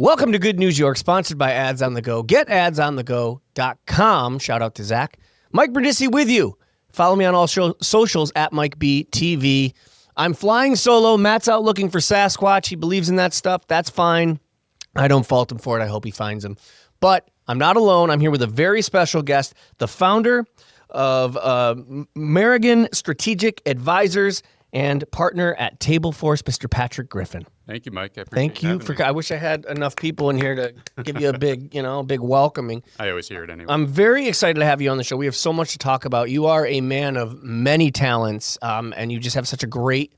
Welcome to Good News York, sponsored by Ads on the Go. GetAdsOnTheGo.com. Shout out to Zach. Mike Brindisi with you. Follow me on all socials at MikeBTV. I'm flying solo. Matt's out looking for Sasquatch. He believes in that stuff. That's fine. I don't fault him for it. I hope he finds him. But I'm not alone. I'm here with a very special guest, the founder of Merrigan Strategic Advisors and partner at Table Force, Mr. Patrick Griffin. Thank you, Mike. Thank you for. I wish I had enough people in here to give you a big, big welcoming. I always hear it anyway. I'm very excited to have you on the show. We have so much to talk about. You are a man of many talents, and you just have such a great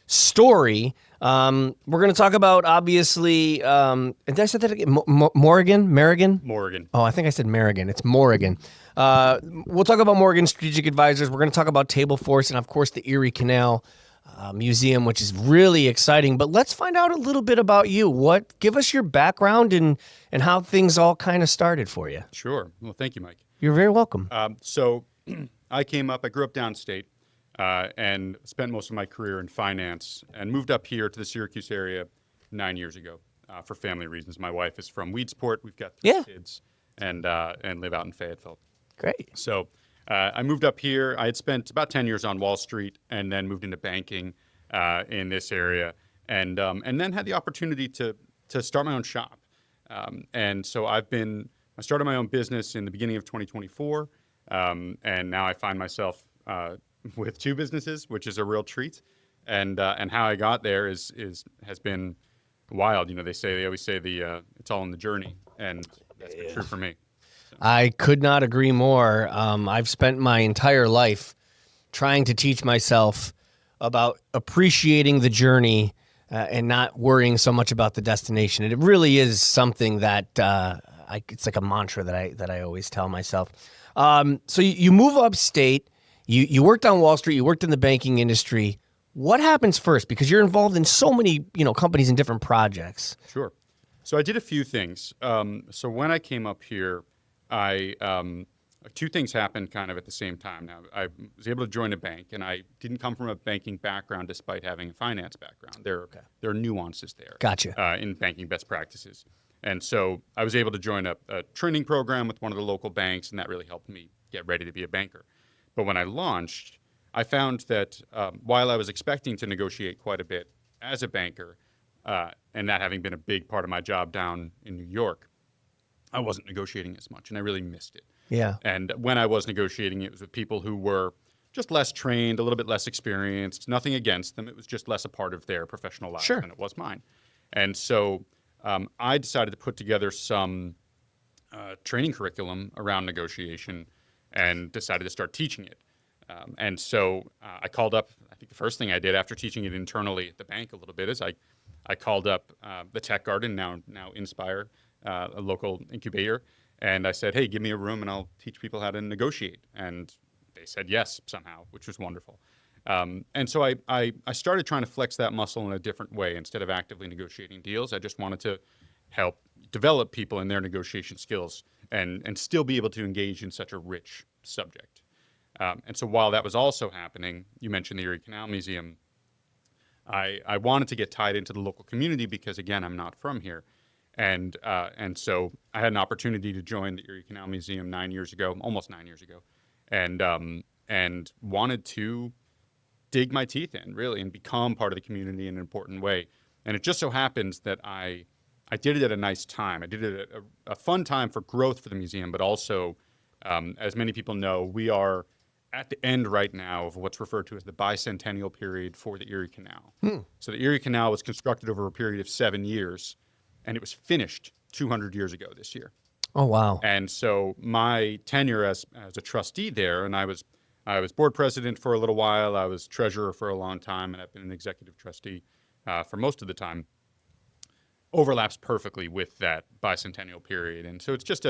story. We're going to talk about, obviously, and did I say that again? Merrigan? Morgan. Oh, I think I said Merrigan. It's Morgan. We'll talk about Morgan Strategic Advisors. We're going to talk about Table Force and, of course, the Erie Canal Museum, which is really exciting. But let's find out a little bit about you. Give us your background and how things all kind of started for you. Sure. Well, thank you, Mike. You're very welcome. So I grew up downstate and spent most of my career in finance and moved up here to the Syracuse area 9 years ago for family reasons. My wife is from Weedsport. We've got three kids and live out in Fayetteville. Great. So I moved up here. I had spent about 10 years on Wall Street and then moved into banking in this area and then had the opportunity to start my own shop. And so I started my own business in the beginning of 2024, and now I find myself with two businesses, which is a real treat. And how I got there has been wild. They always say it's all in the journey, and that's been true for me. I could not agree more. I've spent my entire life trying to teach myself about appreciating the journey and not worrying so much about the destination. And it really is something that it's like a mantra that I always tell myself. So you move upstate. You worked on Wall Street. You worked in the banking industry. What happens first? Because you're involved in so many companies and different projects. Sure. So I did a few things. So when I came up here, two things happened kind of at the same time. Now, I was able to join a bank, and I didn't come from a banking background despite having a finance background. There are nuances there. Gotcha. In banking best practices. And so I was able to join a training program with one of the local banks, and that really helped me get ready to be a banker. But when I launched, I found that while I was expecting to negotiate quite a bit as a banker, and that having been a big part of my job down in New York, I wasn't negotiating as much, and I really missed it. Yeah. And when I was negotiating, it was with people who were just less trained, a little bit less experienced, nothing against them. It was just less a part of their professional life than it was mine. And so I decided to put together some training curriculum around negotiation and decided to start teaching it. And so I called up, I think the first thing I did after teaching it internally at the bank a little bit is I called up the Tech Garden, now Inspire, a local incubator, and I said, hey, give me a room and I'll teach people how to negotiate. And they said yes somehow, which was wonderful. And so I started trying to flex that muscle in a different way. Instead of actively negotiating deals, I just wanted to help develop people in their negotiation skills and still be able to engage in such a rich subject. And so while that was also happening, you mentioned the Erie Canal Museum, I wanted to get tied into the local community because, again, I'm not from here. And so I had an opportunity to join the Erie Canal Museum almost 9 years ago, and wanted to dig my teeth in, really, and become part of the community in an important way. And it just so happens that I did it at a nice time. I did it at a fun time for growth for the museum, but also, as many people know, we are at the end right now of what's referred to as the bicentennial period for the Erie Canal. So the Erie Canal was constructed over a period of 7 years, and it was finished 200 years ago this year. Oh, wow. And so my tenure as a trustee there, and I was board president for a little while, I was treasurer for a long time, and I've been an executive trustee for most of the time, overlaps perfectly with that bicentennial period. And so it's just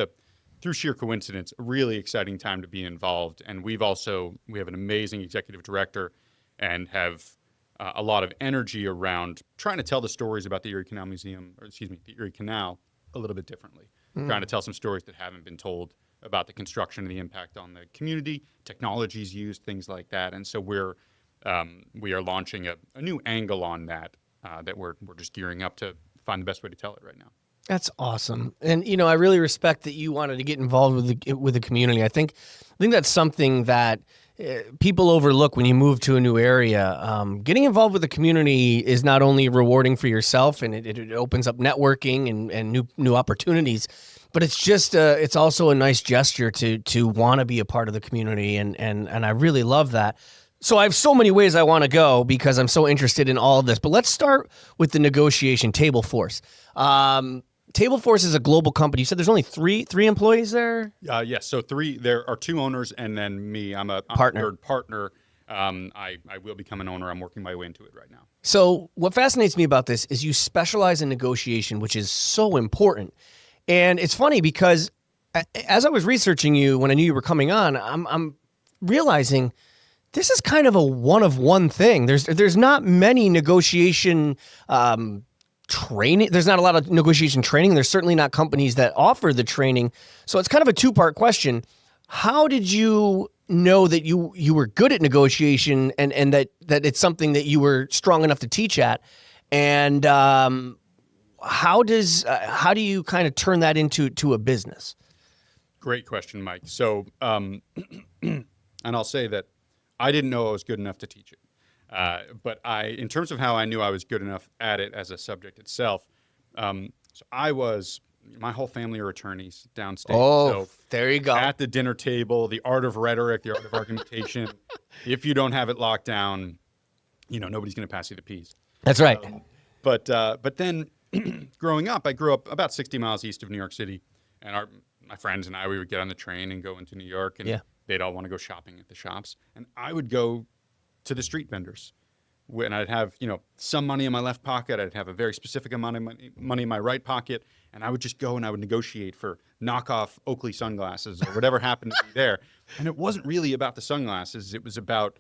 through sheer coincidence, a really exciting time to be involved. And we have an amazing executive director and have a lot of energy around trying to tell the stories about the Erie Canal Museum, the Erie Canal a little bit differently. Trying to tell some stories that haven't been told about the construction and the impact on the community, technologies used, things like that. And so we are launching a new angle on that that we're just gearing up to find the best way to tell it right now. That's awesome. And, I really respect that you wanted to get involved with the community. I think that's something that people overlook when you move to a new area. Getting involved with the community is not only rewarding for yourself, and it opens up networking and new opportunities, but it's also a nice gesture to want to be a part of the community. And I really love that. So I have so many ways I want to go because I'm so interested in all of this, but let's start with the negotiation table force. Table Force is a global company. You said there's only three employees there? Yes. So three. There are two owners, and then me. I'm a third partner. I will become an owner. I'm working my way into it right now. So what fascinates me about this is you specialize in negotiation, which is so important. And it's funny because as I was researching you when I knew you were coming on, I'm realizing this is kind of a one of one thing. There's not many negotiation training. There's not a lot of negotiation training. There's certainly not companies that offer the training. So it's kind of a two-part question. How did you know that you were good at negotiation and that it's something that you were strong enough to teach at? And how do you kind of turn that into a business? Great question, Mike. So, and I'll say that I didn't know I was good enough to teach it. But in terms of how I knew I was good enough at it as a subject itself, my whole family are attorneys downstate. Oh, so there you go. At the dinner table, the art of rhetoric, the art of argumentation. If you don't have it locked down, nobody's going to pass you the peas. That's right. But then growing up, I grew up about 60 miles east of New York City, and my friends and I, we would get on the train and go into New York, and they'd all want to go shopping at the shops, and I would go to the street vendors, and I'd have some money in my left pocket. I'd have a very specific amount of money in my right pocket, and I would just go and I would negotiate for knockoff Oakley sunglasses or whatever happened to be there. And it wasn't really about the sunglasses. It was about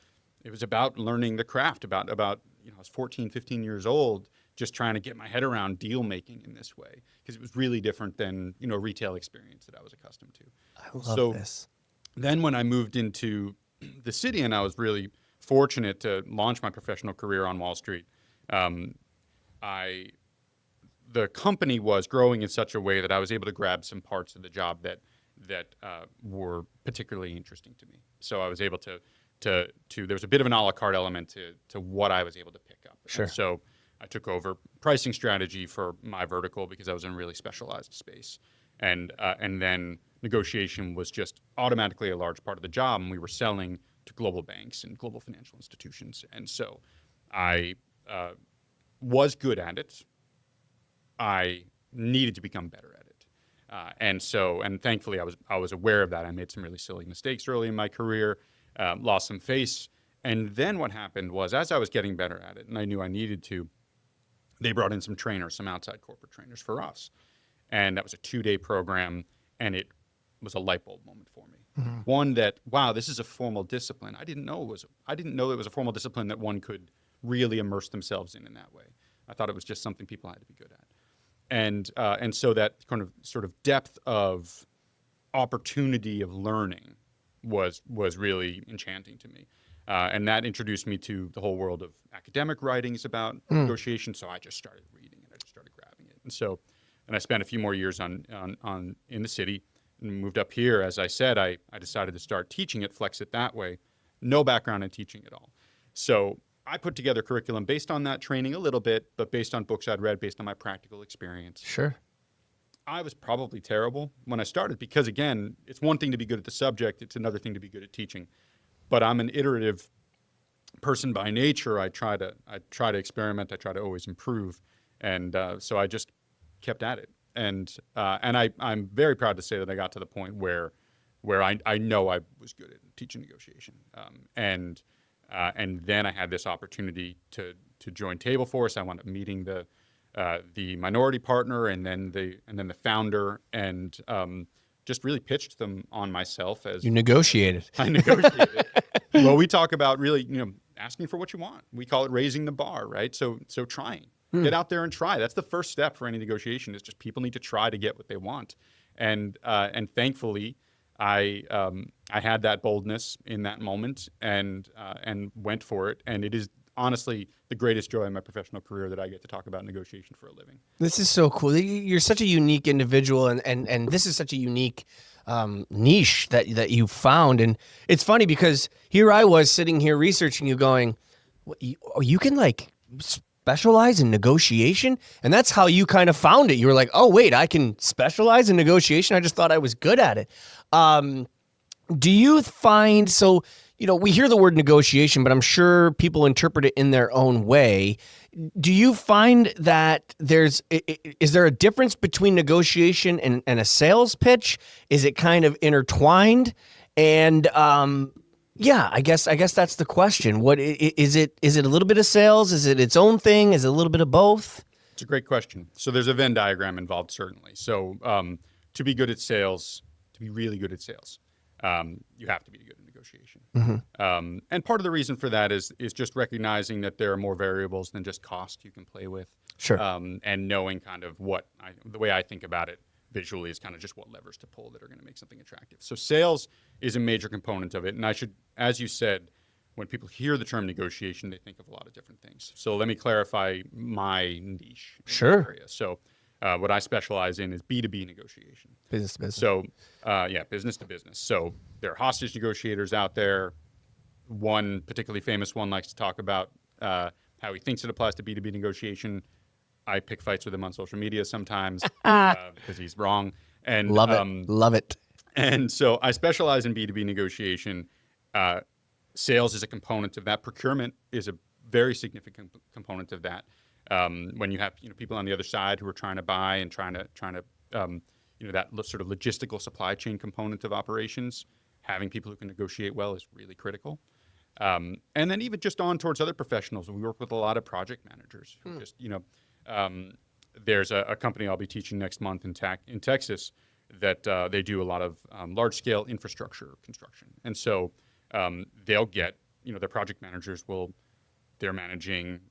learning the craft. About I was 14, 15 years old, just trying to get my head around deal making in this way because it was really different than retail experience that I was accustomed to. I love this. Then when I moved into the city and I was really fortunate to launch my professional career on Wall Street, the company was growing in such a way that I was able to grab some parts of the job that were particularly interesting to me. So I was able to there was a bit of an a la carte element to what I was able to pick up. Sure. And so I took over pricing strategy for my vertical because I was in a really specialized space, and then negotiation was just automatically a large part of the job, and we were selling to global banks and global financial institutions. And so I was good at it. I needed to become better at it. And thankfully I was aware of that. I made some really silly mistakes early in my career, lost some face. And then what happened was, as I was getting better at it and I knew I needed to, they brought in some trainers, some outside corporate trainers for us. And that was a 2-day program, and it was a light bulb moment for me. Mm-hmm. One that, wow, this is a formal discipline. I didn't know it was a formal discipline that one could really immerse themselves in that way. I thought it was just something people had to be good at. And so that kind of sort of depth of opportunity of learning was really enchanting to me. And that introduced me to the whole world of academic writings about negotiation. So I just started reading it. I just started grabbing it. And I spent a few more years in the city and moved up here. As I said, I decided to start teaching it, flex it that way. No background in teaching at all. So I put together curriculum based on that training a little bit, but based on books I'd read, based on my practical experience. Sure. I was probably terrible when I started because, again, it's one thing to be good at the subject. It's another thing to be good at teaching. But I'm an iterative person by nature. I try to experiment. I try to always improve. And so I just kept at it. And I'm very proud to say that I got to the point where I know I was good at teaching negotiation. And then I had this opportunity to join Table Force. I wound up meeting the minority partner and then the founder, and just really pitched them on myself as you negotiated. I negotiated. Well, we talk about really, asking for what you want. We call it raising the bar, right? So trying. Get out there and try. That's the first step for any negotiation. Is just people need to try to get what they want. And thankfully, I had that boldness in that moment and went for it. And it is honestly the greatest joy in my professional career that I get to talk about negotiation for a living. This is so cool. You're such a unique individual, and this is such a unique niche that you found. And it's funny because here I was sitting here researching you, going, "What, you can like specialize in negotiation?" And that's how you kind of found it. You were like, "Oh wait, I can specialize in negotiation. I just thought I was good at it." Do you find so? We hear the word negotiation, but I'm sure people interpret it in their own way. Do you find that is there a difference between negotiation and a sales pitch? Is it kind of intertwined? And I guess that's the question. What is it? Is it a little bit of sales? Is it its own thing? Is it a little bit of both? It's a great question. So there's a Venn diagram involved, certainly. So to be good at sales, to be really good at sales, you have to be good at negotiation. Mm-hmm. And part of the reason for that is just recognizing that there are more variables than just cost you can play with. Sure. And knowing kind of the way I think about it visually is kind of just what levers to pull that are going to make something attractive. So sales is a major component of it. And as you said, when people hear the term negotiation, they think of a lot of different things. So let me clarify my niche. Sure. Area. So what I specialize in is B2B negotiation. Business to business. So, business to business. So there are hostage negotiators out there. One particularly famous one likes to talk about how he thinks it applies to B2B negotiation. I pick fights with him on social media sometimes because he's wrong. And Love it. And so I specialize in B2B negotiation. Sales is a component of that. Procurement is a very significant component of that. When you have people on the other side who are trying to buy and trying to that sort of logistical supply chain component of operations, having people who can negotiate well is really critical. And then even just on towards other professionals, we work with a lot of project managers who there's a company I'll be teaching next month in Texas that they do a lot of large scale infrastructure construction, and so they'll get their project managers they're managing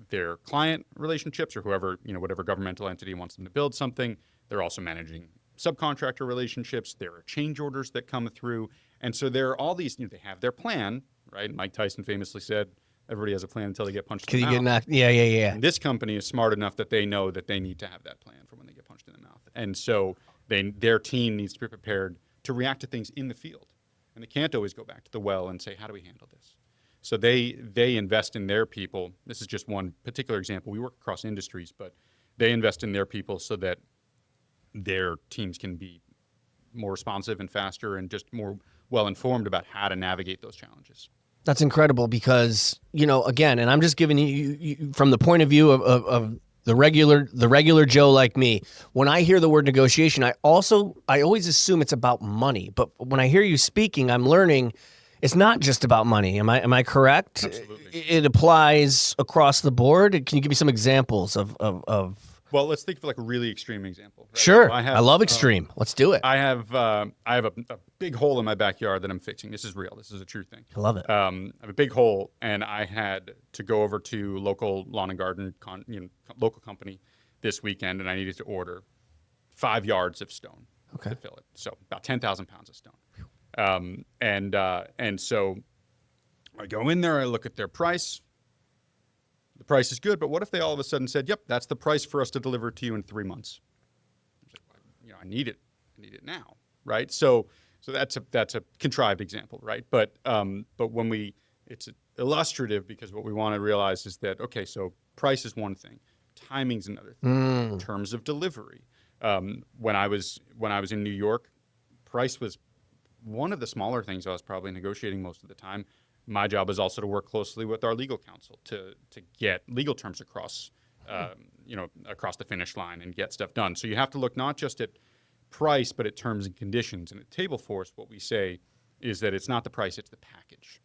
their client relationships or whatever governmental entity wants them to build something. They're also managing subcontractor relationships. There are change orders that come through. And so there are all these, they have their plan, right? Mike Tyson famously said, everybody has a plan until they get punched in the mouth. Get knocked. Yeah. And this company is smart enough that they know that they need to have that plan for when they get punched in the mouth. And so their team needs to be prepared to react to things in the field. And they can't always go back to the well and say, how do we handle this? So they invest in their people. This is just one particular example. We work across industries, but they invest in their people so that their teams can be more responsive and faster and just more well-informed about how to navigate those challenges. That's incredible because, again, and I'm just giving you from the point of view of the regular Joe like me. When I hear the word negotiation, I always assume it's about money. But when I hear you speaking, I'm learning it's not just about money. Am I correct? Absolutely. It applies across the board. Can you give me some examples of Well, let's think of like a really extreme example. Right? Sure. So I love extreme. Let's do it. I have a big hole in my backyard that I'm fixing. This is real. This is a true thing. I love it. I have a big hole, and I had to go over to local lawn and garden, local company this weekend, and I needed to order 5 yards of stone to fill it. So about 10,000 pounds of stone. And so I go in there, I look at their price. The price is good, but what if they all of a sudden said, "Yep, that's the price for us to deliver it to you in 3 months"? I was like, I need it now, right? So that's a contrived example, right? But when it's illustrative because what we want to realize is that so price is one thing, timing's another thing. In terms of delivery, when I was in New York, price was one of the smaller things I was probably negotiating most of the time. My job is also to work closely with our legal counsel to get legal terms across the finish line and get stuff done. So you have to look not just at price, but at terms and conditions. And at Table Force, what we say is that it's not the price, it's the package.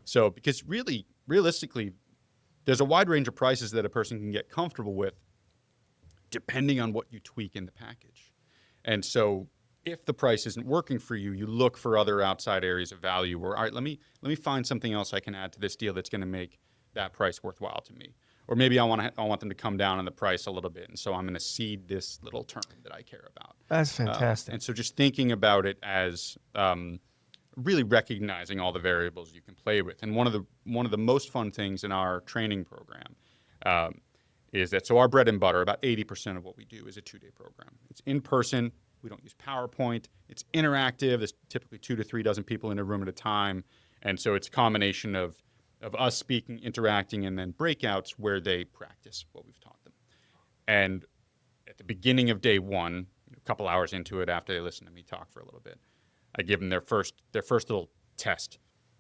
So because realistically, there's a wide range of prices that a person can get comfortable with depending on what you tweak in the package. And so if the price isn't working for you, you look for other outside areas of value where, all right, let me find something else I can add to this deal that's going to make that price worthwhile to me. Or maybe I want them to come down on the price a little bit, and so I'm going to cede this little term that I care about. That's fantastic. And so just thinking about it as really recognizing all the variables you can play with. And one of the most fun things in our training program is that, so our bread and butter, about 80% of what we do is a 2-day program. It's in person. We don't use PowerPoint. It's interactive. There's typically 2 to 3 dozen people in a room at a time. And so it's a combination of us speaking, interacting, and then breakouts where they practice what we've taught them. And at the beginning of day one, a couple hours into it after they listen to me talk for a little bit, I give them their first little test.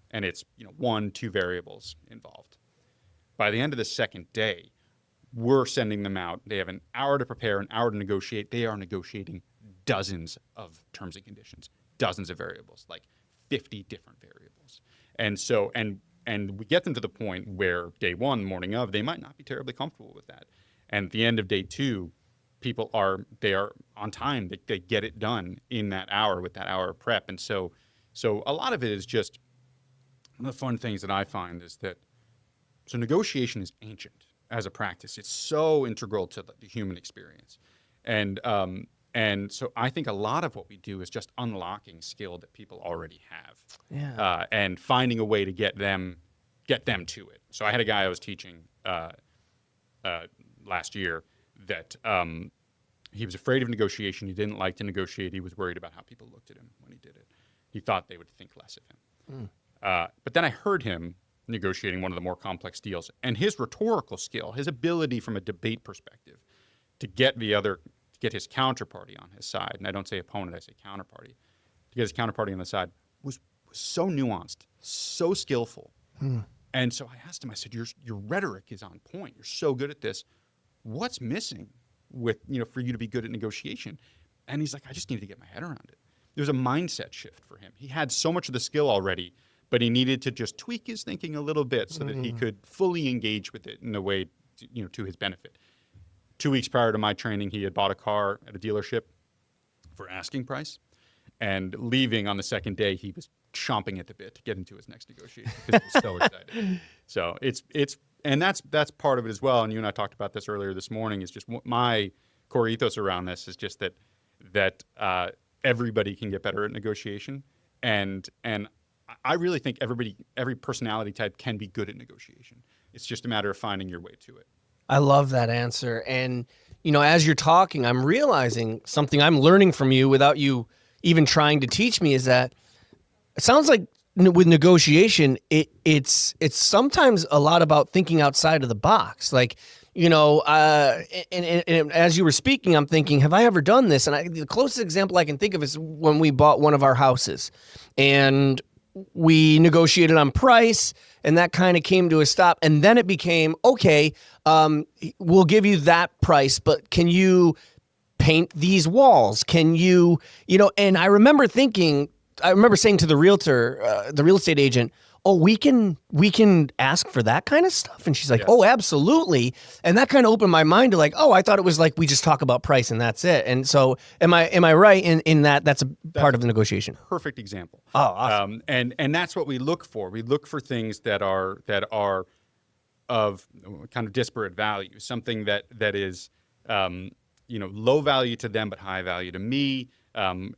And it's 1, 2 variables involved. By the end of the second day, we're sending them out. They have an hour to prepare, an hour to negotiate. They are negotiating dozens of terms and conditions, dozens of variables, like 50 different variables. And so, and we get them to the point where day one, morning of, they might not be terribly comfortable with that. And at the end of day 2, people are on time. They get it done in that hour with that hour of prep. And so a lot of it is just, one of the fun things that I find is that, so negotiation is ancient as a practice. It's so integral to the human experience. And so I think a lot of what we do is just unlocking skill that people already have, and finding a way to get them to it. So I had a guy I was teaching last year that he was afraid of negotiation. He didn't like to negotiate. He was worried about how people looked at him when he did it. He thought they would think less of him. But then I heard him negotiating one of the more complex deals, and his rhetorical skill, his ability from a debate perspective to get his counterparty on his side, and I don't say opponent, I say counterparty, to get his counterparty on the side was so nuanced, so skillful. And so I asked him, I said, your rhetoric is on point. You're so good at this. What's missing for you to be good at negotiation? And he's like, I just need to get my head around it. There was a mindset shift for him. He had so much of the skill already, but he needed to just tweak his thinking a little bit so that he could fully engage with it in a way to his benefit. 2 weeks prior to my training, he had bought a car at a dealership for asking price, and leaving on the second day, he was chomping at the bit to get into his next negotiation because he was so excited. So and that's part of it as well. And you and I talked about this earlier this morning. Is just my core ethos around this is just that everybody can get better at negotiation, and I really think every personality type can be good at negotiation. It's just a matter of finding your way to it. I love that answer. And, as you're talking, I'm realizing something I'm learning from you without you even trying to teach me is that it sounds like with negotiation, it's sometimes a lot about thinking outside of the box. Like, and as you were speaking, I'm thinking, have I ever done this? And the closest example I can think of is when we bought one of our houses, and we negotiated on price, and that kind of came to a stop. And then it became, okay, we'll give you that price, but can you paint these walls? Can you, and I remember saying to the realtor, the real estate agent, oh, we can ask for that kind of stuff. And she's like, oh, absolutely. And that kind of opened my mind to like, oh, I thought it was like, we just talk about price and that's it. And so am I right in that that's part of the negotiation? Perfect example. Oh, awesome. And that's what we look for. We look for things that are of kind of disparate value, something that is, low value to them, but high value to me. And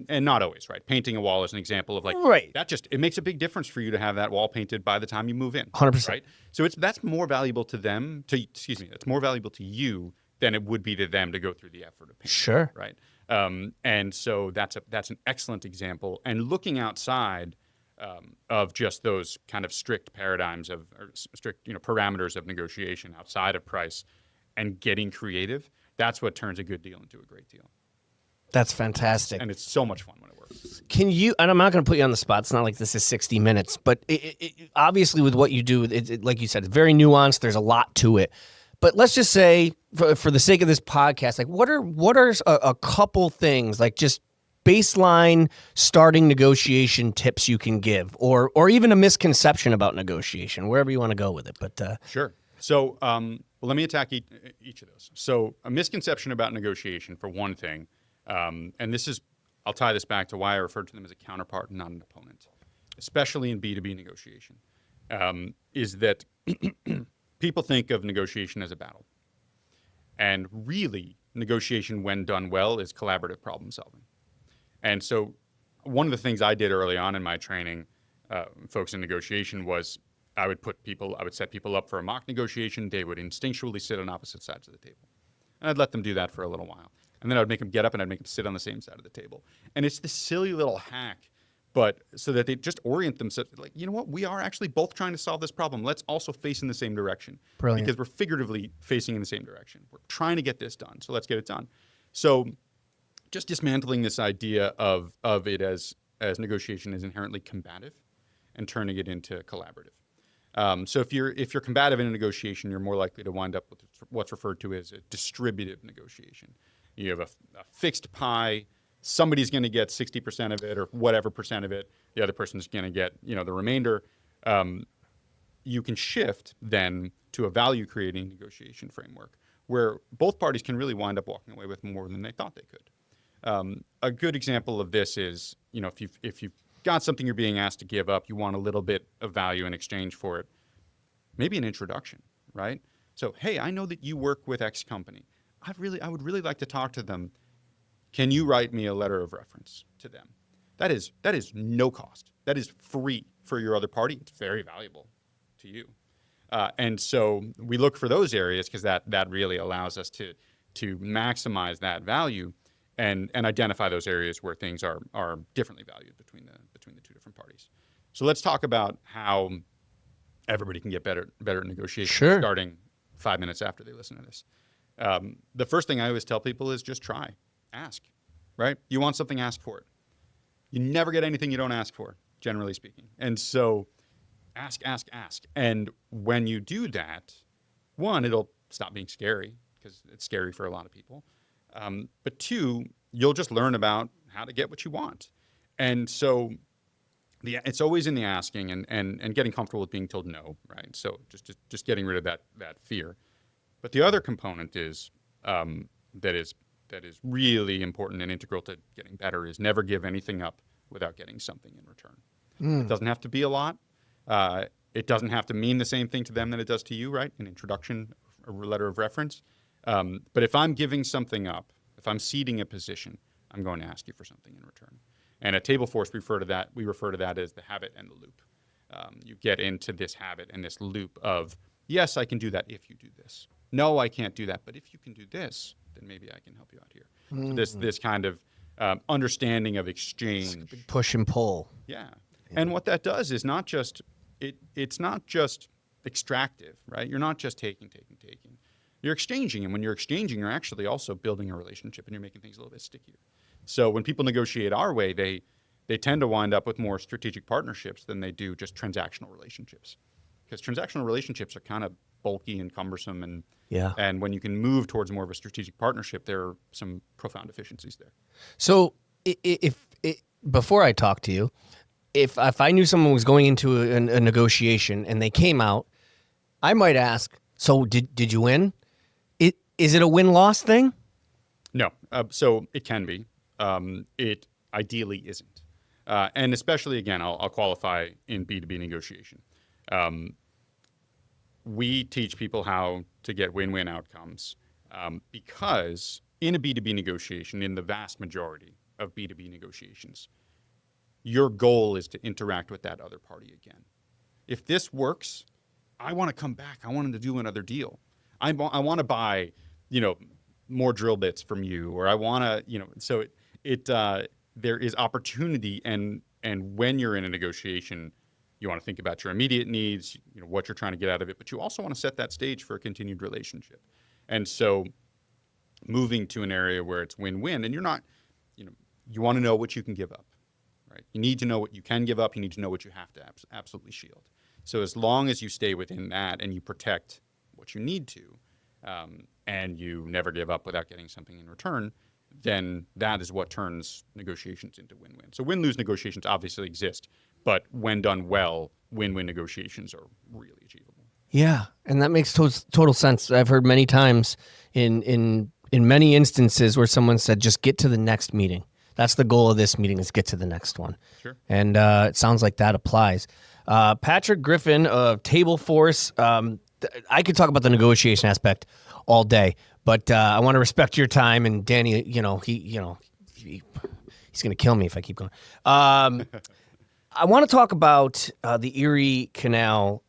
not always, right? Painting a wall is an example of like, right. It makes a big difference for you to have that wall painted by the time you move in. 100%. Right? So that's more valuable to them, it's more valuable to you than it would be to them to go through the effort of painting. Sure. Right. And so that's an excellent example. And looking outside of just those kind of strict paradigms or strict, parameters of negotiation outside of price and getting creative, that's what turns a good deal into a great deal. That's fantastic. And it's so much fun when it works. Can you, and I'm not going to put you on the spot. It's not like this is 60 minutes, but it, obviously with what you do, like you said, it's very nuanced. There's a lot to it. But let's just say, for the sake of this podcast, like what are a couple things, like just baseline starting negotiation tips you can give, or even a misconception about negotiation, wherever you want to go with it. But sure. So let me attack each of those. So a misconception about negotiation, for one thing, and I'll tie this back to why I referred to them as a counterpart and not an opponent, especially in B2B negotiation, is that people think of negotiation as a battle. And really, negotiation, when done well, is collaborative problem solving. And so one of the things I did early on in my training, folks in negotiation, was I would set people up for a mock negotiation. They would instinctually sit on opposite sides of the table. And I'd let them do that for a little while. And then I'd make them get up and I'd make them sit on the same side of the table. And it's this silly little hack, but so that they just orient themselves, like, you know what, we are actually both trying to solve this problem. Let's also face in the same direction. Brilliant. Because we're figuratively facing in the same direction. We're trying to get this done, so let's get it done. So just dismantling this idea of it as negotiation is inherently combative and turning it into collaborative. So if you're combative in a negotiation, you're more likely to wind up with what's referred to as a distributive negotiation. You have a fixed pie. Somebody's going to get 60% of it or whatever percent of it. The other person's going to get the remainder. You can shift then to a value-creating negotiation framework where both parties can really wind up walking away with more than they thought they could. A good example of this is, if you've got something you're being asked to give up, you want a little bit of value in exchange for it. Maybe an introduction, right? So, hey, I know that you work with X company. I would really like to talk to them. Can you write me a letter of reference to them? That is no cost. That is free for your other party. It's very valuable to you. And so we look for those areas because that really allows us to maximize that value and identify those areas where things are differently valued between the two different parties. So let's talk about how everybody can get better at negotiation. Sure. Starting 5 minutes after they listen to this. The first thing I always tell people is just try, ask, right? You want something, ask for it. You never get anything you don't ask for, generally speaking. And so ask. And when you do that, one, it'll stop being scary because it's scary for a lot of people. But two, you'll just learn about how to get what you want. And so it's always in the asking and getting comfortable with being told no, right? So just getting rid of that fear. But the other component is that is really important and integral to getting better is never give anything up without getting something in return. It doesn't have to be a lot. It doesn't have to mean the same thing to them that it does to you, right? An introduction, a letter of reference. But if I'm giving something up, if I'm ceding a position, I'm going to ask you for something in return. And at Table Force, we refer to that as the habit and the loop. You get into this habit and this loop of, yes, I can do that if you do this. No, I can't do that, but if you can do this, then maybe I can help you out here. So this kind of understanding of exchange. Big push and pull. Yeah. And what that does is not just, it's not just extractive, right? You're not just taking. You're exchanging, and when you're exchanging, you're actually also building a relationship, and you're making things a little bit stickier. So when people negotiate our way, they tend to wind up with more strategic partnerships than they do just transactional relationships. Because transactional relationships are kind of bulky and cumbersome, and when you can move towards more of a strategic partnership, there are some profound efficiencies there. So if before I talk to you, if I knew someone was going into a negotiation and they came out, I might ask, so did you win? Is it a win-loss thing? No. So it can be. It ideally isn't. And especially, again, I'll qualify in B2B negotiation. We teach people how to get win-win outcomes because in a B2B negotiation, in the vast majority of B2B negotiations, your goal is to interact with that other party again. If this works, I want to come back. I want them to do another deal. I want to buy, more drill bits from you, or I want to, so there is opportunity, and when you're in a negotiation, you want to think about your immediate needs, what you're trying to get out of it, but you also want to set that stage for a continued relationship. And so moving to an area where it's win-win, and you're not, you want to know what you can give up, right? You need to know what you can give up. You need to know what you have to absolutely shield. So as long as you stay within that and you protect what you need to, and you never give up without getting something in return, then that is what turns negotiations into win-win. So win-lose negotiations obviously exist, but when done well, win-win negotiations are really achievable. Yeah, and that makes total sense. I've heard many times in many instances where someone said, just get to the next meeting. That's the goal of this meeting, is get to the next one. Sure. And it sounds like that applies. Patrick Griffin of Table Force. I could talk about the negotiation aspect all day, but I want to respect your time. And Danny, he He's going to kill me if I keep going. I want to talk about the Erie Canal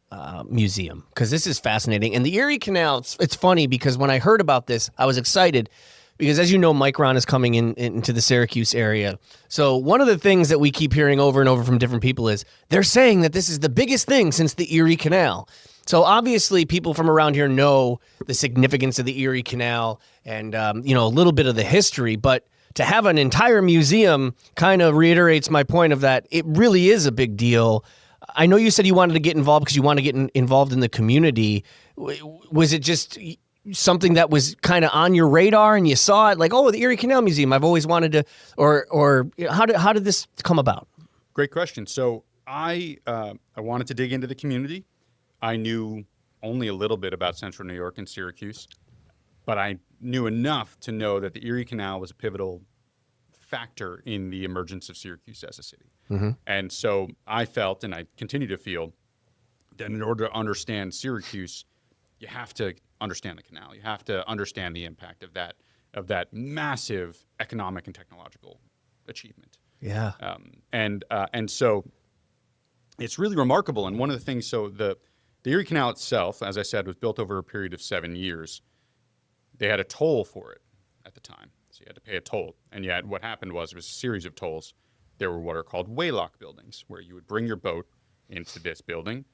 Museum, because this is fascinating. And the Erie Canal, it's funny because when I heard about this, I was excited because, as you know, Mike Ron is coming into the Syracuse area. So one of the things that we keep hearing over and over from different people is they're saying that this is the biggest thing since the Erie Canal. So obviously people from around here know the significance of the Erie Canal and, a little bit of the history, but to have an entire museum kind of reiterates my point of that it really is a big deal. I know you said you wanted to get involved because you want to get involved in the community. Was it just something that was kind of on your radar and you saw it like, oh, the Erie Canal Museum, I've always wanted to, or how did this come about? Great question. So I wanted to dig into the community. I knew only a little bit about Central New York and Syracuse, but I knew enough to know that the Erie Canal was a pivotal factor in the emergence of Syracuse as a city. Mm-hmm. And so I felt, and I continue to feel, that in order to understand Syracuse, you have to understand the canal. You have to understand the impact of that massive economic and technological achievement. Yeah. And so it's really remarkable. And one of the things, so the Erie Canal itself, as I said, was built over a period of 7 years. They had a toll for it at the time. So you had to pay a toll. And yet what happened was it was a series of tolls. There were what are called waylock buildings, where you would bring your boat into this building.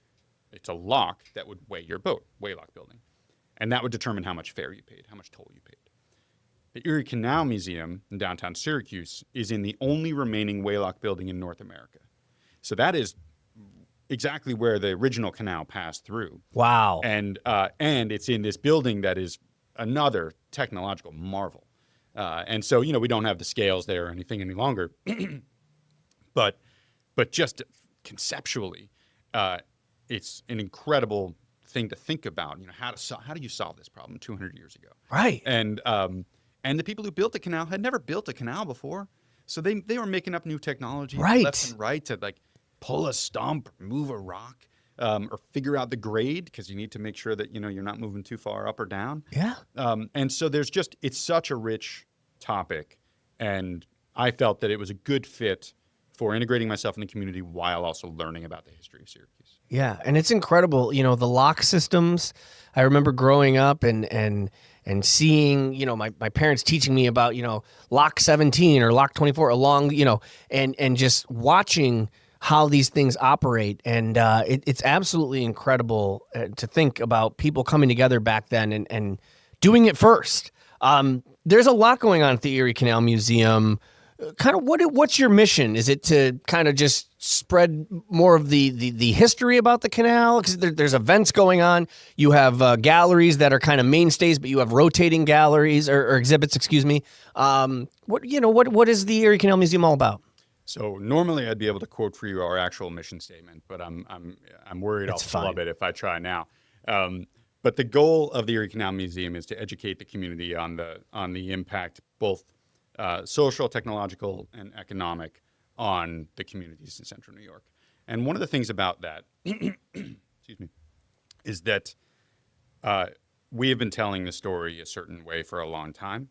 It's a lock that would weigh your boat, waylock building. And that would determine how much fare you paid, how much toll you paid. The Erie Canal Museum in downtown Syracuse is in the only remaining waylock building in North America. So that is exactly where the original canal passed through. Wow. And it's in this building that is another technological marvel. And so, we don't have the scales there or anything any longer. but just conceptually, it's an incredible thing to think about. How do you solve this problem 200 years ago? Right. And the people who built the canal had never built a canal before, so they were making up new technology left and right to like pull a stump, move a rock, or figure out the grade, because you need to make sure that you're not moving too far up or down. Yeah. And so it's such a rich topic, and I felt that it was a good fit for integrating myself in the community while also learning about the history of Syracuse. Yeah, and it's incredible. The lock systems. I remember growing up and seeing, my parents teaching me about, lock 17 or lock 24 along, and just watching how these things operate. And it's absolutely incredible to think about people coming together back then and doing it first. There's a lot going on at the Erie Canal Museum. Kind of what's your mission? Is it to kind of just spread more of the history about the canal? Because there's events going on. You have galleries that are kind of mainstays, but you have rotating galleries or exhibits. Excuse me. What is the Erie Canal Museum all about? So normally I'd be able to quote for you our actual mission statement, but I'm worried I'll flub it if I try now. But the goal of the Erie Canal Museum is to educate the community on the impact, both social, technological, and economic, on the communities in Central New York. And one of the things about that, excuse me, is that we have been telling the story a certain way for a long time,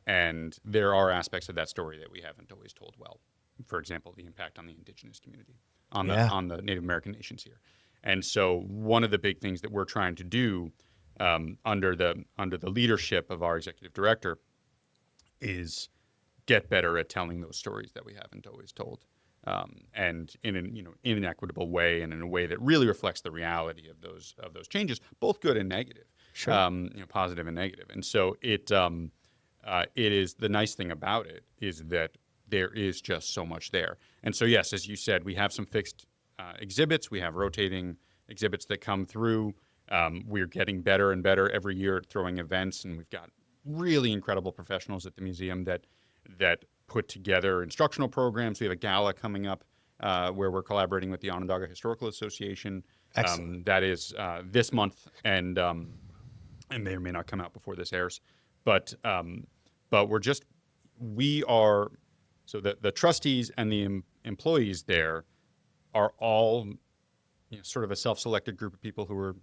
and there are aspects of that story that we haven't always told well. For example, the impact on the indigenous community, on the Native American nations here. And so one of the big things that we're trying to do under the leadership of our executive director is get better at telling those stories that we haven't always told, and in an equitable way, and in a way that really reflects the reality of those changes, both good and negative, sure. Positive and negative. And so it is, the nice thing about it is that there is just so much there. And so yes, as you said, we have some fixed exhibits. We have rotating exhibits that come through. We're getting better and better every year at throwing events, and we've got really incredible professionals at the museum that put together instructional programs. We have a gala coming up where we're collaborating with the Onondaga Historical Association. That is this month, and may or may not come out before this airs. But we are, so the trustees and the employees there are all sort of a self-selected group of people who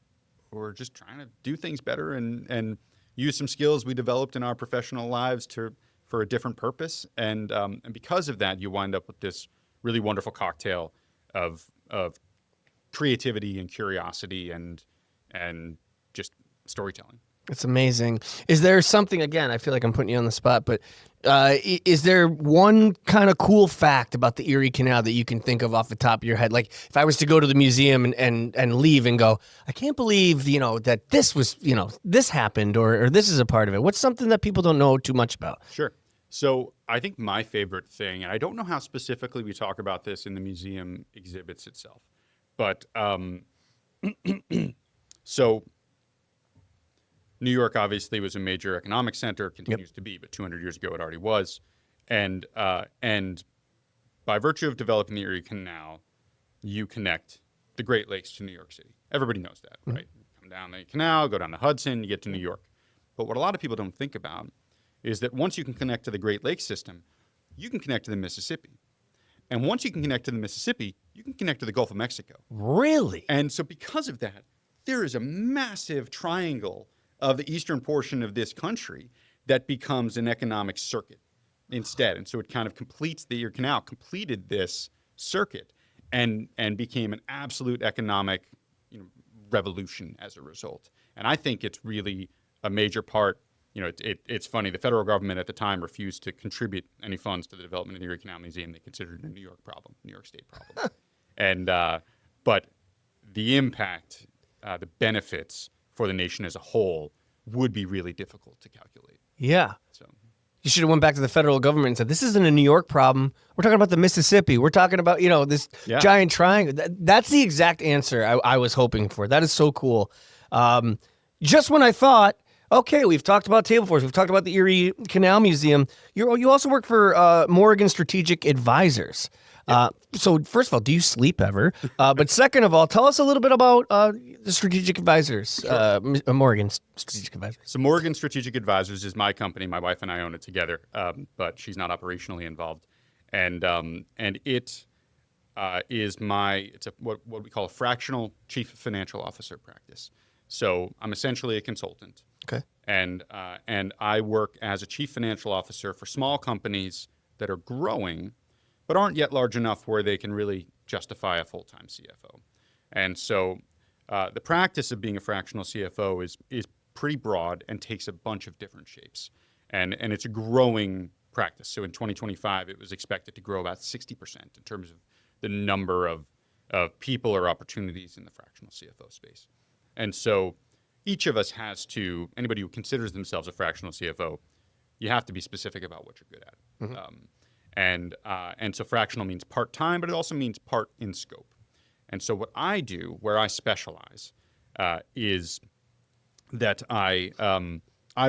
are just trying to do things better and use some skills we developed in our professional lives to for a different purpose, and because of that, you wind up with this really wonderful cocktail of creativity and curiosity and just storytelling. It's amazing. Is there something, again, I feel like I'm putting you on the spot, but is there one kind of cool fact about the Erie Canal that you can think of off the top of your head? Like if I was to go to the museum and leave and go, I can't believe, that this was, this happened or this is a part of it. What's something that people don't know too much about? Sure. So I think my favorite thing, and I don't know how specifically we talk about this in the museum exhibits itself, but so New York obviously was a major economic center, continues to be, but 200 years ago it already was. And by virtue of developing the Erie Canal, you connect the Great Lakes to New York City. Everybody knows that, right? Come down the canal, go down the Hudson, you get to New York. But what a lot of people don't think about is that once you can connect to the Great Lakes system, you can connect to the Mississippi. And once you can connect to the Mississippi, you can connect to the Gulf of Mexico. Really? And so because of that, there is a massive triangle of the eastern portion of this country that becomes an economic circuit instead. And so it kind of completes the Erie Canal, completed this circuit and became an absolute economic revolution as a result. And I think it's really a major part. It's funny, the federal government at the time refused to contribute any funds to the development of the Erie Canal Museum. They considered it a New York problem, New York State problem. And but the impact, the benefits for the nation as a whole would be really difficult to calculate. Yeah. So you should have went back to the federal government and said, this isn't a New York problem. We're talking about the Mississippi. We're talking about, this giant triangle. That's the exact answer I was hoping for. That is so cool. Just when I thought, okay, we've talked about Table Force, we've talked about the Erie Canal Museum. You also work for Morgan Strategic Advisors. So first of all, do you sleep ever? But second of all, tell us a little bit about the Strategic Advisors, Morgan Strategic Advisors. So Morgan Strategic Advisors is my company. My wife and I own it together, but she's not operationally involved. And it is what we call a fractional chief financial officer practice. So I'm essentially a consultant. Okay. And I work as a chief financial officer for small companies that are growing, but aren't yet large enough where they can really justify a full-time CFO. And so the practice of being a fractional CFO is pretty broad and takes a bunch of different shapes. And it's a growing practice. So in 2025, it was expected to grow about 60% in terms of the number of people or opportunities in the fractional CFO space. And so each of us has to, anybody who considers themselves a fractional CFO, you have to be specific about what you're good at. Mm-hmm. And so fractional means part-time, but it also means part in scope. And so what I do, where I specialize, is that I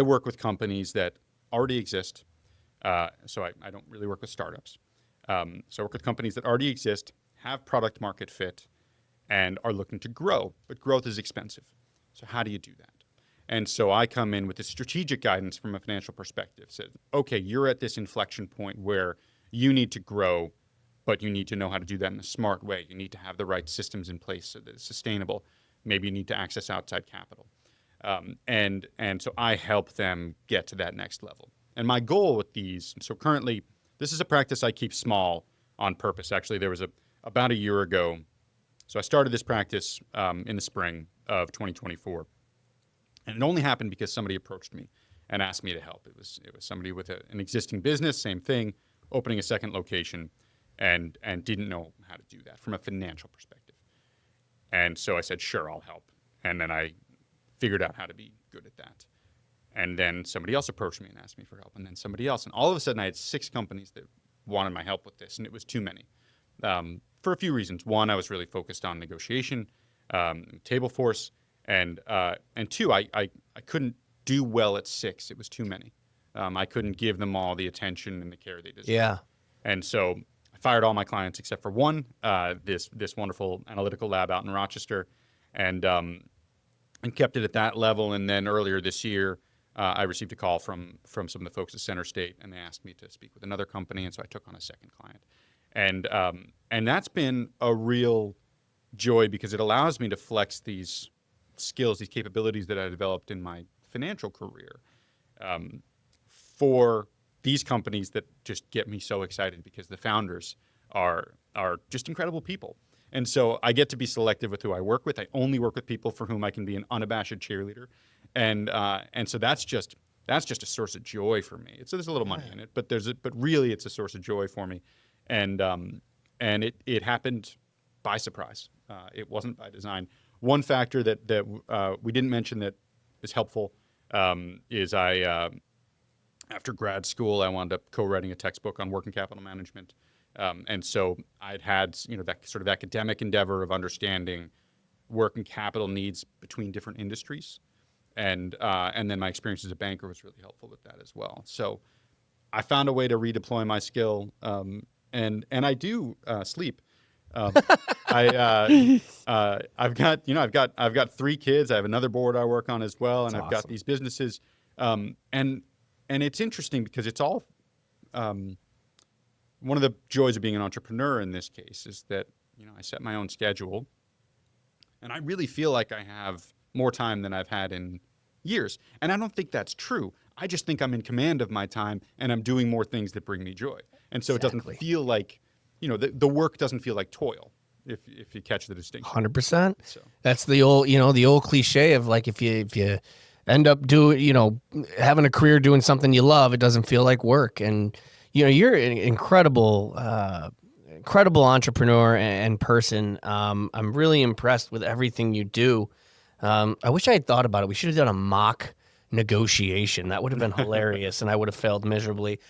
work with companies that already exist. So I don't really work with startups. So I work with companies that already exist, have product market fit, and are looking to grow. But growth is expensive. So how do you do that? And so I come in with the strategic guidance from a financial perspective. Says, okay, you're at this inflection point where you need to grow, but you need to know how to do that in a smart way. You need to have the right systems in place so that it's sustainable. Maybe you need to access outside capital. And so I help them get to that next level. And my goal with these, so currently, this is a practice I keep small on purpose. Actually, there was about a year ago. So I started this practice in the spring of 2024. And it only happened because somebody approached me and asked me to help. It was somebody with an existing business, same thing, opening a second location, and didn't know how to do that from a financial perspective. And so I said, sure, I'll help. And then I figured out how to be good at that. And then somebody else approached me and asked me for help, and then somebody else. And all of a sudden, I had 6 companies that wanted my help with this, and it was too many for a few reasons. One, I was really focused on negotiation, table force, and 2, I couldn't do well at 6. It was too many. I couldn't give them all the attention and the care they deserved. Yeah. And so I fired all my clients except for one, this wonderful analytical lab out in Rochester, and kept it at that level. And then earlier this year, I received a call from some of the folks at Center State, and they asked me to speak with another company, and so I took on a second client. And that's been a real joy because it allows me to flex these skills, these capabilities that I developed in my financial career for these companies that just get me so excited because the founders are just incredible people. And so I get to be selective with who I work with. I only work with people for whom I can be an unabashed cheerleader. And so that's just a source of joy for me. So there's a little money in it, but really it's a source of joy for me. And it happened by surprise. It wasn't by design. One factor that we didn't mention that is helpful is after grad school, I wound up co-writing a textbook on working capital management. And so I'd had, that sort of academic endeavor of understanding working capital needs between different industries. And then my experience as a banker was really helpful with that as well. So I found a way to redeploy my skill. And I do sleep. I've got 3 kids. I have another board I work on as well. And I've got these businesses. And it's interesting because it's all, one of the joys of being an entrepreneur in this case is that, I set my own schedule and I really feel like I have more time than I've had in years. And I don't think that's true. I just think I'm in command of my time and I'm doing more things that bring me joy. And so It doesn't feel like, the work doesn't feel like toil, if you catch the distinction. 100%. So. That's the old cliche of like, if you end up having a career doing something you love, it doesn't feel like work. And, you're an incredible entrepreneur and person. I'm really impressed with everything you do. I wish I had thought about it. We should have done a mock negotiation. That would have been hilarious, and I would have failed miserably.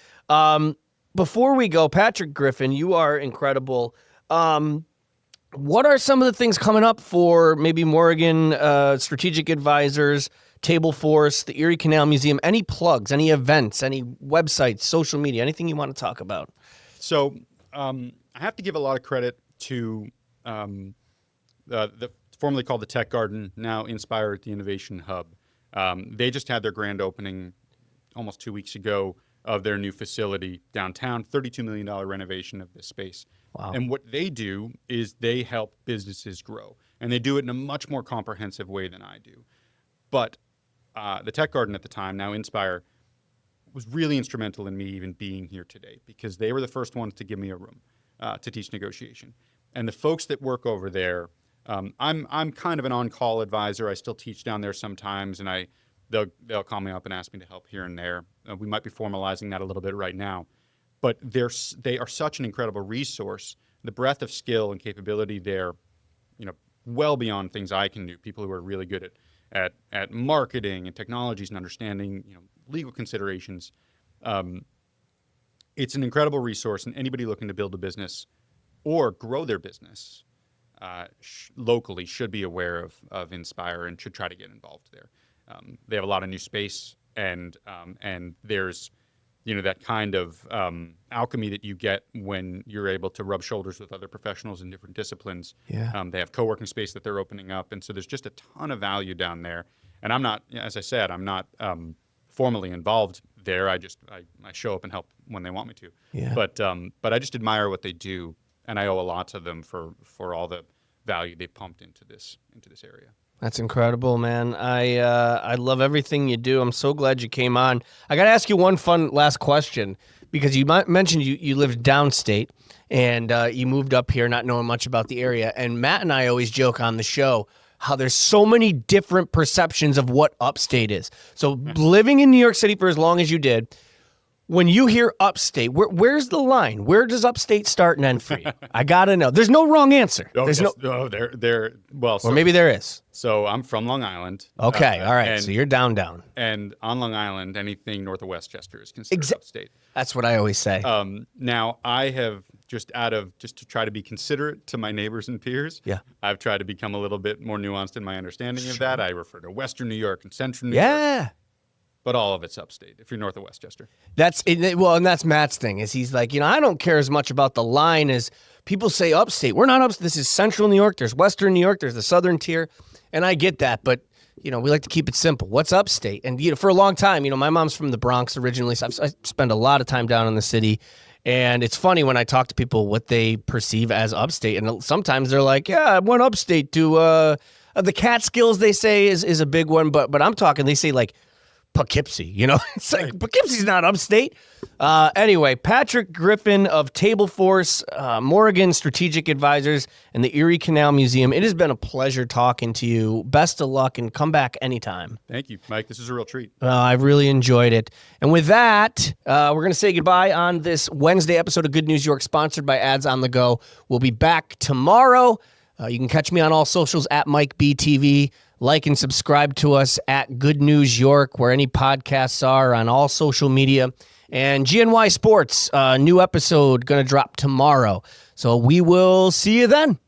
Before we go, Patrick Griffin, you are incredible. What are some of the things coming up for maybe Morgan Strategic Advisors, Table Force, the Erie Canal Museum? Any plugs, any events, any websites, social media, anything you want to talk about? So I have to give a lot of credit to the formerly called the Tech Garden, now Inspire at the Innovation Hub. They just had their grand opening almost 2 weeks ago of their new facility downtown, $32 million renovation of this space. Wow. And what they do is they help businesses grow, and they do it in a much more comprehensive way than I do. But the Tech Garden at the time, now Inspire, was really instrumental in me even being here today because they were the first ones to give me a room to teach negotiation. And the folks that work over there, I'm kind of an on-call advisor. I still teach down there sometimes, and they'll call me up and ask me to help here and there. We might be formalizing that a little bit right now. But they are such an incredible resource. The breadth of skill and capability there, well beyond things I can do. People who are really good at marketing and technologies and understanding, legal considerations. It's an incredible resource, and anybody looking to build a business or grow their business locally should be aware of Inspire and should try to get involved there. They have a lot of new space, and there's that kind of alchemy that you get when you're able to rub shoulders with other professionals in different disciplines. Yeah. They have co-working space that they're opening up, and so there's just a ton of value down there. And I'm not, as I said, I'm not formally involved there. I show up and help when they want me to. Yeah. But I just admire what they do, and I owe a lot to them for all the value they pumped into this area. That's incredible, man. I love everything you do. I'm so glad you came on. I got to ask you one fun last question because you mentioned you lived downstate and you moved up here not knowing much about the area. And Matt and I always joke on the show how there's so many different perceptions of what upstate is. So living in New York City for as long as you did, when you hear upstate, where's the line? Where does upstate start and end for you? I gotta know. There's no wrong answer. Or maybe there is. So I'm from Long Island. Okay, all right. So you're down. And on Long Island, anything north of Westchester is considered upstate. That's what I always say. Now I have just to try to be considerate to my neighbors and peers. Yeah. I've tried to become a little bit more nuanced in my understanding of that. I refer to Western New York and Central New York. Yeah. But all of it's upstate if you're north of Westchester. And that's Matt's thing is he's like, I don't care as much about the line as people say upstate. We're not upstate. This is Central New York. There's Western New York. There's the Southern tier. And I get that. But, we like to keep it simple. What's upstate? And, for a long time, my mom's from the Bronx originally. So I spend a lot of time down in the city. And it's funny when I talk to people what they perceive as upstate. And sometimes they're like, yeah, I went upstate to the Catskills, they say, is a big one. But I'm talking, they say like, Poughkeepsie, it's like Poughkeepsie's not upstate. Anyway, Patrick Griffin of Table Force, Morgan Strategic Advisors, and the Erie Canal Museum. It has been a pleasure talking to you. Best of luck and come back anytime. Thank you, Mike. This is a real treat. I've really enjoyed it. And with that, we're going to say goodbye on this Wednesday episode of Good News York, sponsored by Ads on the Go. We'll be back tomorrow. You can catch me on all socials at Mike BTV. Like and subscribe to us at Good News York, where any podcasts are, on all social media. And GNY Sports, new episode going to drop tomorrow. So we will see you then.